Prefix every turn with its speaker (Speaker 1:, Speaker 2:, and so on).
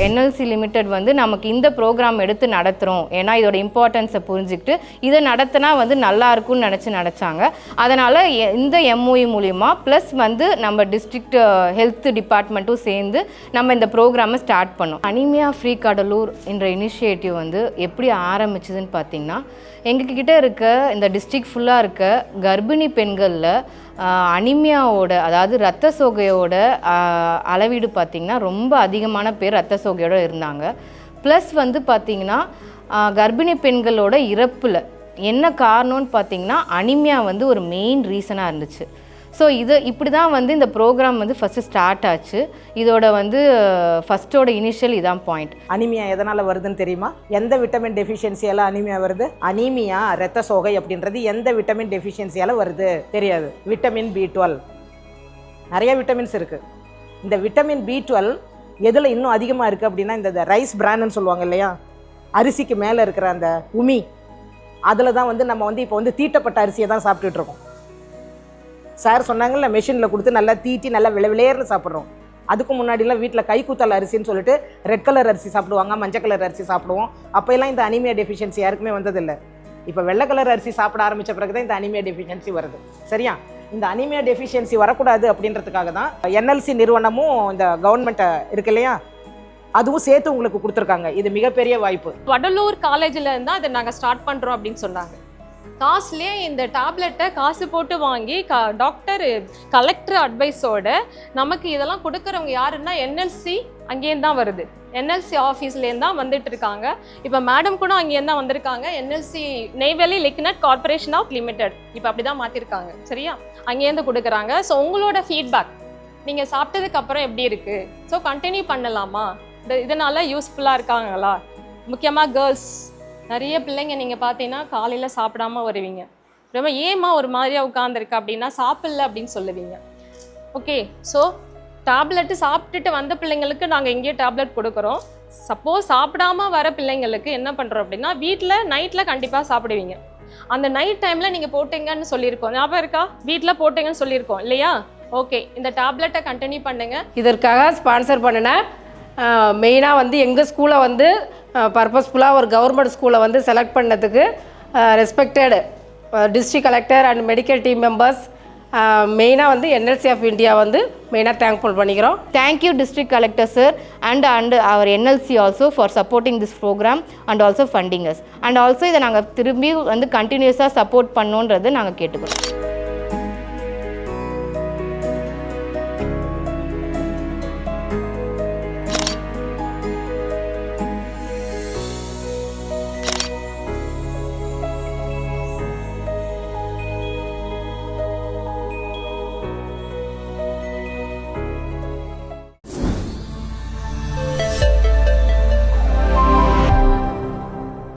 Speaker 1: NLC limited வந்து நமக்கு இந்த ப்ரோக்ராம் எடுத்து நடத்துகிறோம், ஏன்னா இதோட இம்பார்ட்டன்ஸை புரிஞ்சுக்கிட்டு இதை நடத்தினா வந்து நல்லா இருக்கும்னு நினச்சாங்க. அதனால் இந்த எம்ஓஇ மூலிமா ப்ளஸ் வந்து நம்ம டிஸ்ட்ரிக்ட் ஹெல்த் டிபார்ட்மெண்ட்டும் சேர்ந்து நம்ம இந்த ப்ரோக்ராமை ஸ்டார்ட் பண்ணோம். அனிமியா ஃப்ரீ கடலூர் என்ற இனிஷியேட்டிவ் வந்து எப்படி ஆரம்பிச்சதுன்னு பார்த்திங்கன்னா, எங்ககிட்ட இருக்க இந்த டிஸ்ட்ரிக்ட் ஃபுல்லாக இருக்க கர்ப்பிணி பெண்களில் அனிமியாவோட அதாவது இரத்த சோகையோட அளவீடு பார்த்திங்கன்னா ரொம்ப அதிகமான பேர் இரத்த சோகையோடு இருந்தாங்க. ப்ளஸ் வந்து பார்த்திங்கன்னா கர்ப்பிணி பெண்களோட இறப்பில் என்ன காரணம்னு பார்த்திங்கன்னா அனிமியா வந்து ஒரு மெயின் ரீசனாக இருந்துச்சு. ஸோ இப்படி தான் வந்து இந்த ப்ரோக்ராம் வந்து ஃபஸ்ட்டு ஸ்டார்ட் ஆச்சு. இதோட வந்து ஃபஸ்ட்டோட இனிஷியல் இதான் பாயிண்ட்.
Speaker 2: அனிமியா எதனால் வருதுன்னு தெரியுமா? எந்த விட்டமின் டெஃபிஷியன்சியால் அனிமியா வருது? அனிமியா இரத்த சோகை அப்படின்றது எந்த விட்டமின் டெஃபிஷியன்சியால் வருது தெரியாது. விட்டமின் B12 நிறைய விட்டமின்ஸ் இருக்குது. இந்த விட்டமின் B12 எதில் இன்னும் அதிகமாக இருக்குது அப்படின்னா இந்த ரைஸ் பிரான்னு சொல்லுவாங்க இல்லையா, அரிசிக்கு மேலே இருக்கிற அந்த உமி, அதில் தான் வந்து நம்ம வந்து இப்போ வந்து தீட்டப்பட்ட அரிசியை தான் சாப்பிட்டுட்ருக்கோம். சார் சொன்னாங்கல்ல, மெஷினில் கொடுத்து நல்லா தீட்டி நல்லா விளைவிலேர்னு சாப்பிட்றோம். அதுக்கு முன்னாடிலாம் வீட்டில் கைக்கூத்தல் அரிசின்னு சொல்லிட்டு ரெட் கலர் அரிசி சாப்பிடுவாங்க, மஞ்சள் கலர் அரிசி சாப்பிடுவோம். அப்போல்லாம் இந்த அனிமியா டெஃபிஷியன்சி யாருக்குமே வந்ததில்லை. இப்போ வெள்ளை கலர் அரிசி சாப்பிட ஆரம்பித்த பிறகு தான் இந்த அனிமியா டெஃபிஷியன்சி வருது. சரியா? இந்த அனிமியா டெஃபிஷியன்சி வரக்கூடாது அப்படின்றதுக்காக தான் என்எல்சி நிறுவனமும் இந்த கவர்மெண்ட்டை இருக்கு இல்லையா, அதுவும் சேர்த்து உங்களுக்கு கொடுத்துருக்காங்க. இது மிகப்பெரிய வாய்ப்பு.
Speaker 3: வடலூர் காலேஜில் இருந்தால் அதை நாங்கள் ஸ்டார்ட் பண்ணுறோம் அப்படின்னு சொன்னாங்க. காசுலேயே இந்த டேப்லெட்டை காசு போட்டு வாங்கி டாக்டர் கலெக்டர் அட்வைஸோட நமக்கு இதெல்லாம் கொடுக்குறவங்க யாருன்னா என்எல்சி அங்கேருந்து தான் வருது. என்எல்சி ஆஃபீஸ்லேருந்து தான் வந்துட்டு இருக்காங்க. இப்போ மேடம் கூட அங்கேருந்து தான் வந்திருக்காங்க. NLC Neyveli lignite corporation of limited இப்போ அப்படி தான் மாற்றிருக்காங்க. சரியா? அங்கேருந்து கொடுக்குறாங்க. ஸோ உங்களோட ஃபீட்பேக் நீங்கள் சாப்பிட்டதுக்கப்புறம் எப்படி இருக்குது, ஸோ கண்டினியூ பண்ணலாமா, இதனால் யூஸ்ஃபுல்லாக இருக்காங்களா? முக்கியமாக கேர்ள்ஸ் நிறைய பிள்ளைங்க நீங்கள் பார்த்தீங்கன்னா காலையில் சாப்பிடாம வருவீங்க, ரொம்ப ஏமா ஒரு மாதிரியாக உட்காந்துருக்கு அப்படின்னா சாப்பிடல அப்படின்னு சொல்லுவீங்க. ஓகே, ஸோ டேப்லெட்டு சாப்பிட்டுட்டு வந்த பிள்ளைங்களுக்கு நாங்கள் இங்கேயே டேப்லெட் கொடுக்குறோம். சப்போஸ் சாப்பிடாம வர பிள்ளைங்களுக்கு என்ன பண்ணுறோம் அப்படின்னா வீட்டில் நைட்டில் கண்டிப்பாக சாப்பிடுவீங்க. அந்த நைட் டைமில் நீங்கள் போட்டீங்கன்னு சொல்லியிருக்கோம், ஞாபகம் இருக்கா? வீட்டில் போட்டீங்கன்னு சொல்லியிருக்கோம் இல்லையா? ஓகே, இந்த டேப்லெட்டை கண்டினியூ பண்ணுங்கள்.
Speaker 4: இதற்காக ஸ்பான்சர் பண்ணின மெயினாக வந்து எங்கள் ஸ்கூலை வந்து பர்பஸ்ஃபுல்லாக ஒரு கவர்மெண்ட் ஸ்கூலை வந்து செலக்ட் பண்ணதுக்கு respected district collector and medical team members, மெயினாக வந்து என்எல்சி ஆஃப் இந்தியா வந்து மெயினாக தேங்க்ஃபுல் பண்ணிக்கிறோம்.
Speaker 1: Thank you district collector sir and our NLC also for supporting this programme and also funding us. And also இதை நாங்கள் திரும்பி வந்து கண்டினியூஸாக சப்போர்ட் பண்ணோன்றதை நாங்கள் கேட்டுக்கிறோம்.